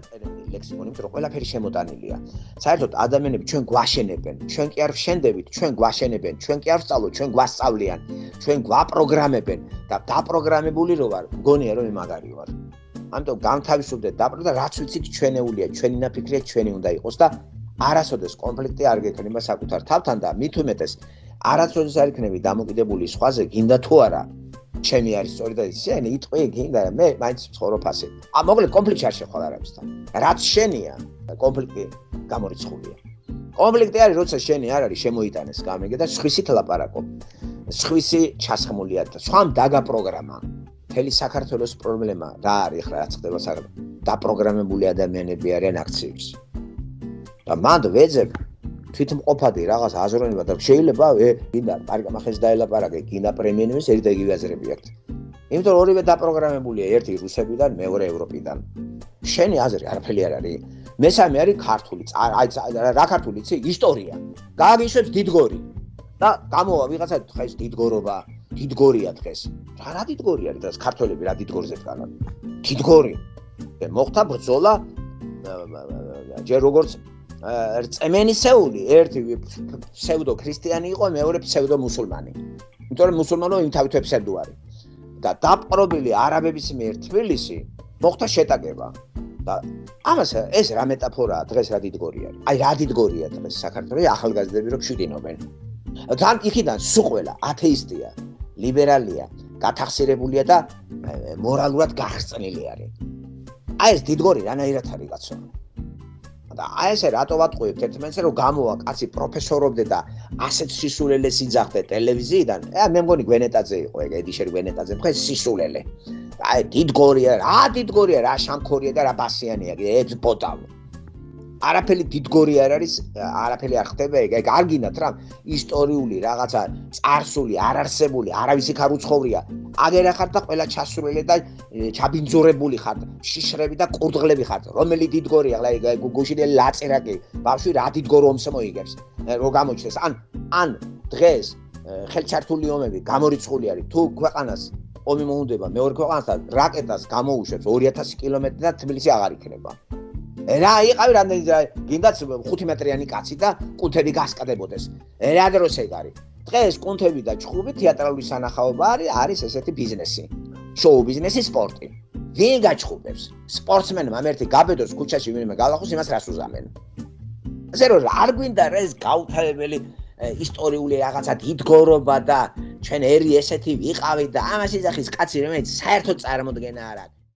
განაყენებინა ლექსიკონი, იმიტომ რომ ყველაფერი შემოტანილია. საერთოდ ადამიანები ჩვენ გვაშენებენ, ჩვენ კი არ ვშენდებით, ჩვენ გვაშენებენ, ჩვენ კი არ ვსწავლოთ, ჩვენ გვასწავლიან, ჩვენ გვაპროგრამებენ და დაპროგრამებული რო ვარ, მგონია რომ მაგარი ვარ. ამიტომ განთავისუფლდეთ და რაც ვიცით ჩვენეულია, ჩვენი ნაფიქრია, ჩვენი უნდა იყოს და არასოდეს კონფლიქტი არ გექნება საკუთარ თავთან და მით უმეტეს არასოდეს არ იქნები დამოკიდებული სხვაზე, გინდა თუ არა. ჩემი არის სწორი და ისე იტყვი გინდა მე მაინც ცხოვრობ ასე. მოკლედ კონფლიქტი არ შეხვალ არავისთან. რაც შენია, კონფლიქტი გამორიცხულია. კონფლიქტი არის, როცა შენი არ არის შემოიტანეს გამიგე და სხვისით ლაპარაკობ. სხვისი ჩასხმულია და სხვამ დაგაპროგრამა. მთელი საქართველოს პრობლემა რა არის ხა რაც ხდება დაპროგრამებული ადამიანები არიან აქციებს. და მანდ ვეძებ თვითმყოფადი რაღაც აზროვნება და შეიძლება გინდა პარკამახეს დაელაპარაკე, გინდა პრემიუმის ერთ და იგივე აზრები აქვთ. იმიტომ რომ ორივე დაპროგრამებულია, ერთი რუსებიდან, მეორე ევროპიდან. შენი აზრი არაფერი არ არის. მესამე არის ქართული, რა ქართული იცი? ისტორია. გააგიშვებს დიდგორი. და გამოვა ვიღაცა დღეს დიდგორობა, დიდგორია დღეს. რა დიდგორი არის დღეს ქართველები რა დიდგორზე დგანან? დიდგორი. მოხდა ბრძოლა ჯერ როგორც წემენისეული ერთი ფსევდო ქრისტიანი იყო, მეორე ფსევდო მუსულმანი. იმიტომ რომ მუსულმანო იმ თავით ფსევდო არის. და დაპყრობილი არაბების მიერ თბილისი მოხდა შეტაკება. და ამას ეს რა მეტაფორაა დღეს რა დიდგორი არის. აი რა დიდგორია დღეს საქართველოს ახალგაზრდები რო შუტინობენ. თან იქიდან სულ ყველა ათეისტია, ლიბერალია, გათახსირებულია და მორალურად გახსნილი არის. აი ეს დიდგორი რანაირად არის კაცო? და აი ესე რატო ვატყუებთ ერთმანეთს რომ გამოვა კაცი პროფესორობდე და ასეთ სისულელეს იძახდე ტელევიზიიდან. მე მგონი გვენეტაძე იყო ეგ ედიშერ გვენეტაძე მხოლოდ სისულელე. აი დიდგორია, რა შამქორია და რა ბასიანია, ეგ ბოტავ. არაფერი დიდგორი არ არის, არაფერი არ ხდება ეგ არ გინდათ რა ისტორიული რაღაცა წარსული, არარსებული, არავის იქ არ უცხოვრია. აგერა ხართ და ყველა ჩასურელი და ჩაბინძურებული ხართ, შიშრები და კურდღლები ხართ. რომელი დიდგორია, აი გუშინელი ლაწერაკი, ბავშვი რა დიდგორო ომს მოიგებს. რო გამოჩნდეს, ან დღეს ხელჩართული ომები გამორიცხული არის. თუ ქვეყანას ომი მოუნდება მეორე ქვეყანასთან, რაკეტას გამოუშვებს 2000 კილომეტრი და თბილისი აღარ იქნება. რა იყავი რამდენი გინდაც 5 მეტრიანი კაცი და კუნთები გასკდებოდეს. რა დროს ეგ არის. დღეს კუნთები და ჩხუბი თეატრალური სანახაობა არის ესეთი ბიზნესი. შოუ ბიზნესი, სპორტი. ვინ გაჩხუბებს? სპორტსმენმა ერთი გაბედოს ქუჩაში ვინმე გალახოს იმას რას უზამენ. ასე რომ არ გვინდა რა ეს გაუთავებელი ისტორიული რაღაცა დიდგორობა და ჩვენ ერი ესეთი ვიყავით და ამას იძახის კაცი რომელიც საერთოდ წარმოდგენა არ აქვს.